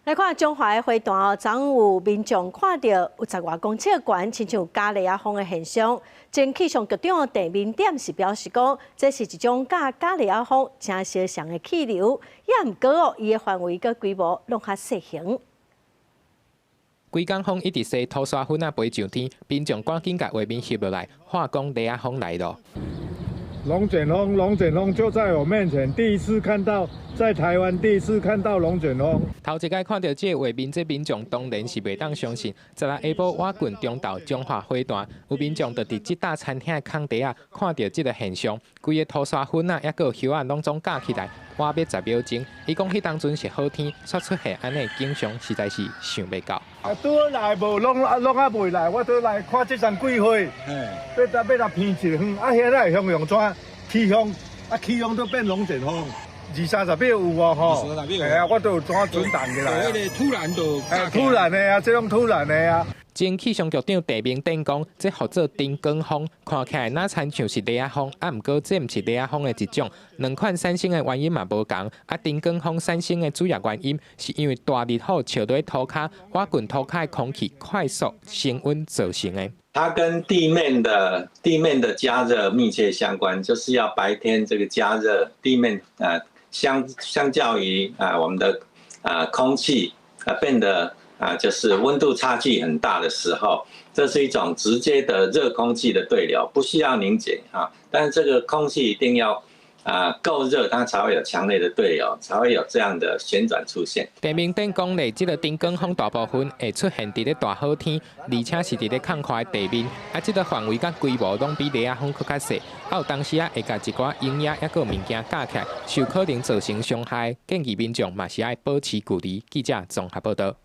来看中华的花坛哦，昨有民众看到有10外公尺悬，亲像假雷亚风的现象。前气象局长陈明典是表示讲，这是一种假雷亚风正小常的气流，也毋过哦，伊的范围佮规模拢较小型。规工风一直吹土沙粉飞上天，民众赶紧甲画面翕落来，话讲雷亚风来咯。 龙卷风就在我面前，第一次看到，在台湾第一次看到龙卷风。头一摆看到这画面，这民众当然是袂当相信。昨日下晡，我郡中道中华花坛，有民众就伫这大餐厅的空地啊，看到这个现象，规个土沙粉啊，还有叶啊，拢总架起来，活要10秒钟。伊讲迄当阵是好天，煞出现安尼景象，实在是想袂到。拄好来无，拢还未来，我倒来看这场桂花，要来偏一远，现在向用怎？气象都变龙卷风，20-30秒有哦吼。我都有怎存档起来。突然的啊，这种突然的啊。前气象局长陈明典讲，这号做丁光风，看起来哪参像是雷亚风，毋过这毋是雷亚风的一种。两款产生的原因嘛无同，丁光风产生的主要原因是因为大日头照在土骹，我郡土骹的空气快速升温造成的。 它跟地面的加热密切相关，就是要白天这个加热，地面相较于我们的空气变得就是温度差距很大的时候，这是一种直接的热空气的对流，不需要凝结但是这个空气一定要。 够热，它才会有强烈的对流，才会有这样的旋转出现。陈明典讲咧，这个丁光风大部分会出现伫咧大好天，而且是伫咧空旷的地面，这个范围甲规模拢比雷亚风更较小。有当时会甲一寡营业还有物件架起来，受可能造成伤害，建议民众嘛是爱保持距离。记者综合报道。